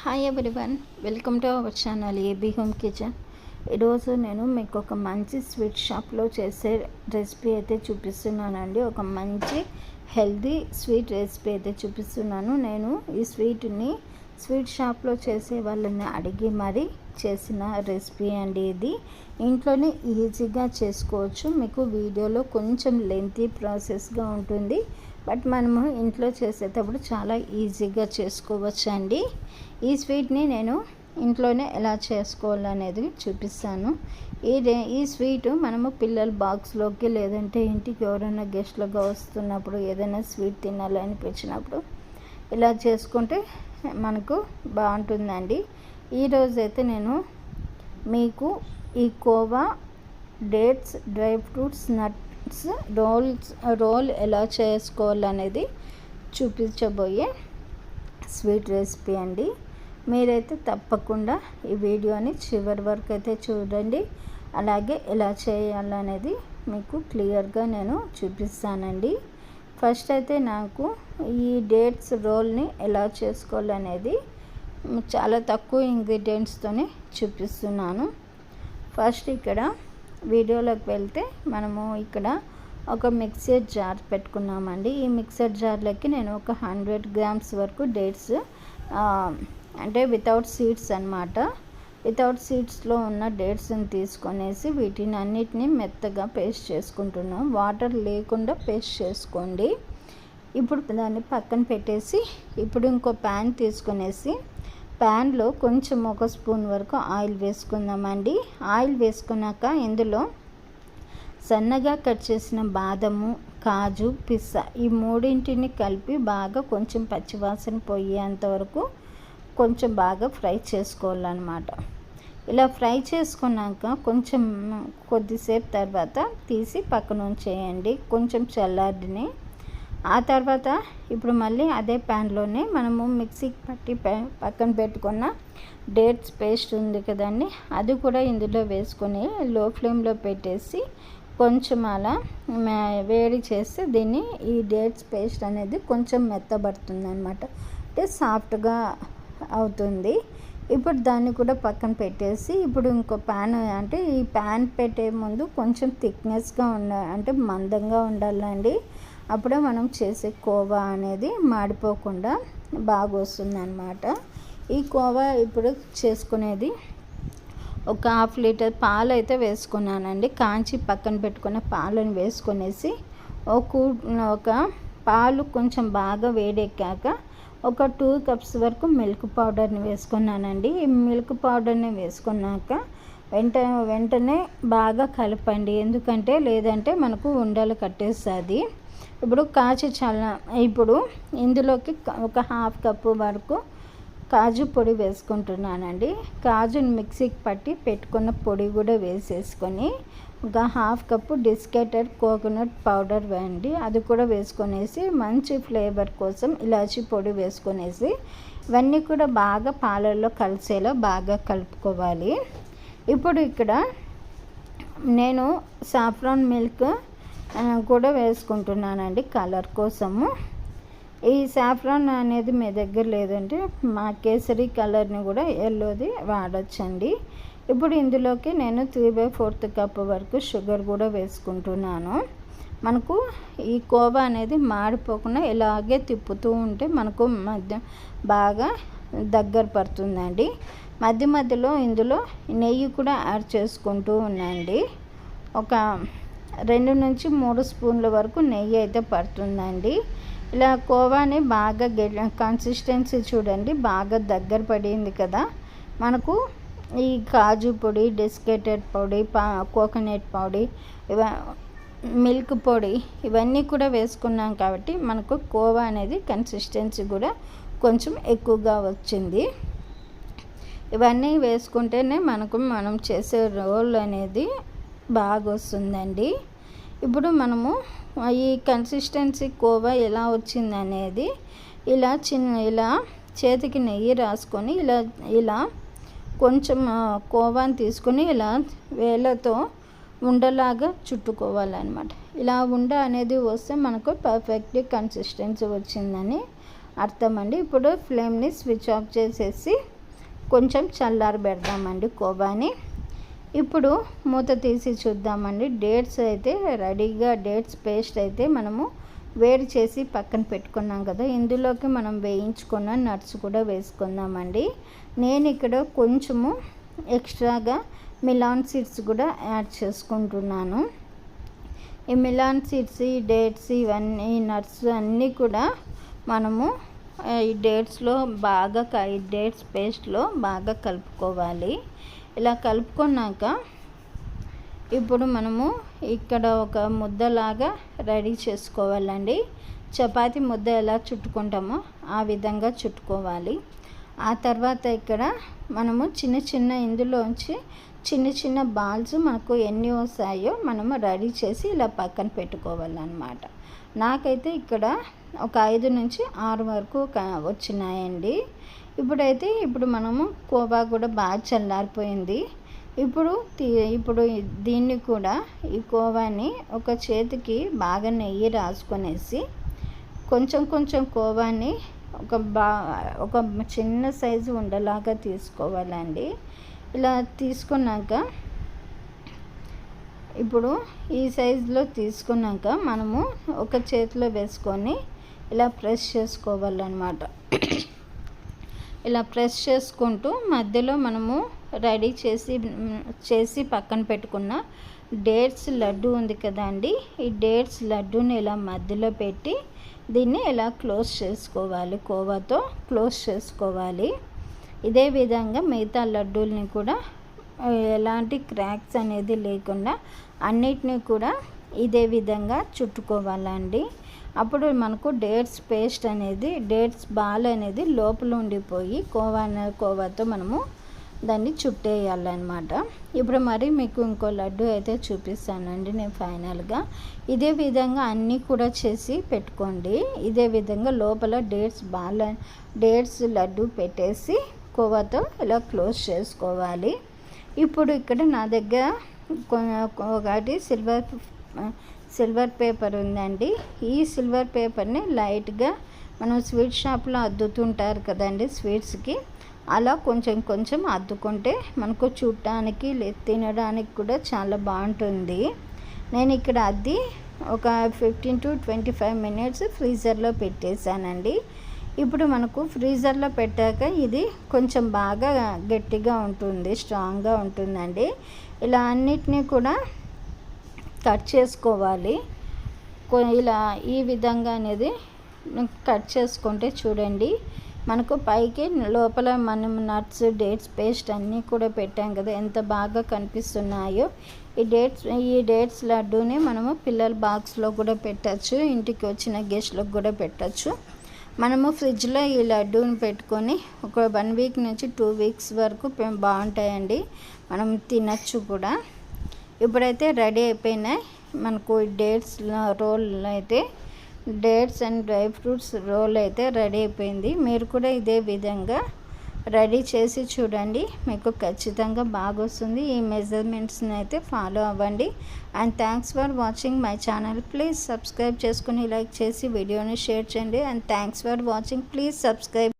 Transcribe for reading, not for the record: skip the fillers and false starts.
Hi everyone, welcome to our channel AB home kitchen. ఈరోజు నేను మీకు ఒక మంచి స్వీట్ షాప్లో చేసే రెసిపీ అయితే చూపిస్తున్నానండి. ఒక మంచి హెల్దీ స్వీట్ రెసిపీ అయితే చూపిస్తున్నాను. నేను ఈ స్వీట్ని స్వీట్ షాప్లో చేసే వాళ్ళని అడిగి మరీ చేసిన రెసిపీ అండి. ఇది ఇంట్లోనే ఈజీగా చేసుకోవచ్చు. మీకు వీడియోలో కొంచెం లెంతీ ప్రాసెస్గా ఉంటుంది, బట్ మనము ఇంట్లో చేసేటప్పుడు చాలా ఈజీగా చేసుకోవచ్చు అండి. ఈ స్వీట్ని నేను ఇంట్లోనే ఎలా చేసుకోవాలనేది చూపిస్తాను. ఈ స్వీట్ మనము పిల్లల బాక్స్లోకి, లేదంటే ఇంటికి ఎవరైనా గెస్ట్లుగా వస్తున్నప్పుడు ఏదైనా స్వీట్ తినాలనిపించినప్పుడు ఇలా చేసుకుంటే మనకు బాగుంటుందండి. ఈరోజైతే నేను మీకు ఈ khoa, dates, dry fruits, nuts roll ఎలా చేసుకోవాలనేది చూపించబోయే స్వీట్ రెసిపీ అండి. మీరైతే తప్పకుండా ఈ వీడియోని చివరి వరకు అయితే చూడండి. అలాగే ఎలా చేయాలనేది మీకు క్లియర్గా నేను చూపిస్తానండి. ఫస్ట్ అయితే నాకు ఈ డేట్స్ రోల్ని ఎలా చేసుకోవాలనేది చాలా తక్కువ ఇంగ్రీడియంట్స్తోనే చూపిస్తున్నాను. ఫస్ట్ ఇక్కడ వీడియోలోకి వెళ్తే మనము ఇక్కడ ఒక మిక్సర్ జార్ పెట్టుకున్నామండి. ఈ మిక్సర్ జార్లోకి నేను ఒక 100 గ్రామ్స్ వరకు డేట్స్, అంటే వితౌట్ సీడ్స్ అన్నమాట, వితౌట్ సీడ్స్లో ఉన్న డేట్స్ని తీసుకొనేసి వీటిని అన్నిటినీ మెత్తగా పేస్ట్ చేసుకుంటున్నాం. వాటర్ లేకుండా పేస్ట్ చేసుకోండి. ఇప్పుడు దాన్ని పక్కన పెట్టేసి ఇప్పుడు ఇంకో ప్యాన్ తీసుకొనేసి ప్యాన్లో కొంచెం ఒక స్పూన్ వరకు ఆయిల్ వేసుకుందామండి. ఆయిల్ వేసుకున్నాక ఇందులో సన్నగా కట్ చేసిన బాదము, కాజు, పిస్తా ఈ మూడింటిని కలిపి బాగా కొంచెం పచ్చివాసన పోయేంత వరకు కొంచెం బాగా ఫ్రై చేసుకోవాలన్నమాట. ఇలా ఫ్రై చేసుకున్నాక కొంచెం కొద్దిసేపు తర్వాత తీసి పక్కన ఉంచేయండి, కొంచెం చల్లారిని. ఆ తర్వాత ఇప్పుడు మళ్ళీ అదే ప్యాన్లోనే మనము మిక్సీకి పట్టి పక్కన పెట్టుకున్న డేట్స్ పేస్ట్ ఉంది కదండి, అది కూడా ఇందులో వేసుకొని లో ఫ్లేమ్లో పెట్టేసి కొంచెం అలా వేడి చేస్తే దీన్ని ఈ డేట్స్ పేస్ట్ అనేది కొంచెం మెత్తబడుతుంది అనమాట, అంటే సాఫ్ట్గా అవుతుంది. ఇప్పుడు దాన్ని కూడా పక్కన పెట్టేసి ఇప్పుడు ఇంకో ప్యాన్, అంటే ఈ ప్యాన్ పెట్టే ముందు కొంచెం థిక్నెస్గా అంటే మందంగా ఉండాలండి. అప్పుడే మనం చేసే కోవా అనేది మాడిపోకుండా బాగా వస్తుంది అన్నమాట. ఈ కోవా ఇప్పుడు చేసుకునేది ఒక 1/2 లీటర్ పాలు అయితే వేసుకున్నానండి. కాంచి పక్కన పెట్టుకున్న పాలను వేసుకొనేసి ఒక పాలు కొంచెం బాగా వేడెక్కాక ఒక 2 కప్స్ వరకు మిల్క్ పౌడర్ని వేసుకున్నానండి. ఈ మిల్క్ పౌడర్ని వేసుకున్నాక వెంటనే బాగా కలపండి, ఎందుకంటే లేదంటే మనకు ఉండలు కట్టేస్తుంది. ఇప్పుడు ఇప్పుడు ఇందులోకి ఒక 1/2 కప్పు వరకు కాజు పొడి వేసుకుంటున్నానండి. కాజుని మిక్సీకి పట్టి పెట్టుకున్న పొడి కూడా వేసేసుకొని ఒక 1/2 కప్పు డిస్కెటెడ్ కోకోనట్ పౌడర్ వేయండి, అది కూడా వేసుకొనేసి మంచి ఫ్లేవర్ కోసం ఇలాచీ పొడి వేసుకొనేసి ఇవన్నీ కూడా బాగా పాలల్లో కలిసేలా బాగా కలుపుకోవాలి. ఇప్పుడు ఇక్కడ నేను సాఫ్రాన్ మిల్క్ కూడా వేసుకుంటున్నానండి కలర్ కోసము. ఈ సాఫ్రాన్ అనేది మీ దగ్గర లేదంటే మా కేసరి కలర్ని కూడా ఎల్లోది వాడచ్చండి. ఇప్పుడు ఇందులోకి నేను 3/4 కప్పు వరకు షుగర్ కూడా వేసుకుంటున్నాను. మనకు ఈ కోవా అనేది మాడిపోకుండా ఇలాగే తిప్పుతూ ఉంటే మనకు బాగా దగ్గర పడుతుందండి. మధ్యలో ఇందులో నెయ్యి కూడా యాడ్ చేసుకుంటూ ఉన్నాండి. ఒక 2 నుంచి 3 స్పూన్ల వరకు నెయ్యి అయితే పడుతుందండి. ఇలా కోవాని బాగా కన్సిస్టెన్సీ చూడండి, బాగా దగ్గర పడింది కదా. మనకు ఈ కాజు పొడి, డెస్కెటెడ్ పొడి, కోకోనట్ పొడి, మిల్క్ పొడి ఇవన్నీ కూడా వేసుకున్నాం కాబట్టి మనకు కోవా అనేది కన్సిస్టెన్సీ కూడా కొంచెం ఎక్కువగా వచ్చింది. ఇవన్నీ వేసుకుంటేనే మనం చేసే రోల్ అనేది బాగా వస్తుందండి. ఇప్పుడు మనము ఈ కన్సిస్టెన్సీ కోవా ఎలా వచ్చింది అనేది ఇలా చేతికి నెయ్యి రాసుకొని ఇలా కొంచెం కోవాని తీసుకొని ఇలా వేళ్ళతో ఉండలాగా చుట్టుకోవాలన్నమాట. ఇలా ఉండ అనేది వస్తే మనకు పర్ఫెక్ట్ కన్సిస్టెన్సీ వచ్చిందని అర్థం అండి. ఇప్పుడు ఫ్లేమ్ని స్విచ్ ఆఫ్ చేసేసి కొంచెం చల్లారబెడదామండి కోవాని. ఇప్పుడు మూత తీసి చూద్దామండి. డేట్స్ అయితే రెడీగా, డేట్స్ పేస్ట్ అయితే మనము వేడి చేసి పక్కన పెట్టుకున్నాం కదా, ఇందులోకి మనం వేయించుకున్న నట్స్ కూడా వేసుకుందామండి. నేను ఇక్కడ కొంచెము ఎక్స్ట్రాగా మిలాన్ సీడ్స్ కూడా యాడ్ చేసుకుంటున్నాను. ఈ మిలాన్ సీడ్స్, ఈ డేట్స్, ఇవన్నీ నట్స్ అన్నీ కూడా మనము ఈ డేట్స్లో బాగా ఈ డేట్స్ పేస్ట్లో బాగా కలుపుకోవాలి. ఇలా కలుపుకున్నాక ఇప్పుడు మనము ఇక్కడ ఒక ముద్దలాగా రెడీ చేసుకోవాలండి. చపాతీ ముద్ద ఎలా చుట్టుకుంటామో ఆ విధంగా చుట్టుకోవాలి. ఆ తర్వాత ఇక్కడ మనము ఇందులోంచి చిన్న చిన్న బాల్స్ మనకు ఎన్ని వస్తాయో మనము రెడీ చేసి ఇలా పక్కన పెట్టుకోవాలన్నమాట. నాకైతే ఇక్కడ ఒక 5 నుంచి 6 వరకు వచ్చినాయండి. ఇప్పుడు మనము కోవా కూడా బాగా చల్లారిపోయింది. ఇప్పుడు దీన్ని కూడా, ఈ కోవాని ఒక చేతికి బాగా నెయ్యి రాసుకొనేసి కొంచెం కోవాని ఒక చిన్న సైజు ఉండలాగా తీసుకోవాలండి. ఇలా తీసుకున్నాక ఇప్పుడు ఈ సైజులో తీసుకున్నాక మనము ఒక చేతిలో వేసుకొని ఇలా ప్రెస్ చేసుకోవాలన్నమాట. ఇలా ప్రెస్ చేసుకుంటూ మధ్యలో మనము రెడీ చేసి పక్కన పెట్టుకున్న డేట్స్ లడ్డు ఉంది కదండి, ఈ డేట్స్ లడ్డూని ఇలా మధ్యలో పెట్టి దీన్ని ఇలా క్లోజ్ చేసుకోవాలి, కోవాతో క్లోజ్ చేసుకోవాలి. ఇదే విధంగా మిగతా లడ్డూల్ని కూడా ఎలాంటి క్రాక్స్ అనేది లేకుండా అన్నిటినీ కూడా ఇదే విధంగా చుట్టుకోవాలండి. అప్పుడు మనకు డేట్స్ పేస్ట్ అనేది, డేట్స్ బాల్ అనేది లోపల ఉండిపోయి కోవాతో మనము దాన్ని చుట్టేయాలన్నమాట. ఇప్పుడు మరి మీకు ఇంకో లడ్డు అయితే చూపిస్తానండి నేను ఫైనల్గా. ఇదే విధంగా అన్నీ కూడా చేసి పెట్టుకోండి. ఇదే విధంగా లోపల డేట్స్ లడ్డు పెట్టేసి కోవాతో ఇలా క్లోజ్ చేసుకోవాలి. ఇప్పుడు ఇక్కడ నా దగ్గర ఒకటి సిల్వర్ పేపర్ ఉందండి. ఈ సిల్వర్ పేపర్ని లైట్గా మనం స్వీట్ షాప్లో అద్దుతుంటారు కదండి స్వీట్స్కి, అలా కొంచెం అద్దుకుంటే మనకు చూడటానికి తినడానికి కూడా చాలా బాగుంటుంది. నేను ఇక్కడ అద్ది ఒక 15 to 25 minutes ఫ్రీజర్లో పెట్టేశానండి. ఇప్పుడు మనకు ఫ్రీజర్లో పెట్టాక ఇది కొంచెం బాగా గట్టిగా ఉంటుంది, స్ట్రాంగ్గా ఉంటుందండి. ఇలా అన్నిటినీ కూడా కట్ చేసుకోవాలి. ఇలా ఈ విధంగా అనేది కట్ చేసుకుంటే చూడండి మనకు పైకి లోపల మనం నట్స్, డేట్స్ పేస్ట్ అన్నీ కూడా పెట్టాం కదా, ఎంత బాగా కనిపిస్తున్నాయో. ఈ డేట్స్ లడ్డూని మనము పిల్లల బాక్స్లో కూడా పెట్టచ్చు, ఇంటికి వచ్చిన గెస్ట్లకు కూడా పెట్టచ్చు. మనము ఫ్రిడ్జ్లో ఈ లడ్డూని పెట్టుకొని ఒక 1 week నుంచి 2 weeks వరకు బాగుంటాయండి, మనం తినచ్చు కూడా. ఇప్పుడైతే రెడీ అయిపోయినాయి మనకు డేట్స్ రోల్ అయితే, dates and dry fruits roll అయితే రెడీ అయిపోయింది. మీరు కూడా ఇదే విధంగా రెడీ చేసి చూడండి, మీకు ఖచ్చితంగా బాగా వస్తుంది. ఈ మెజర్మెంట్స్ని అయితే ఫాలో అవ్వండి. And thanks for watching my channel. Please subscribe చేసుకుని లైక్ చేసి వీడియోని షేర్ చేయండి. And thanks for watching. Please subscribe.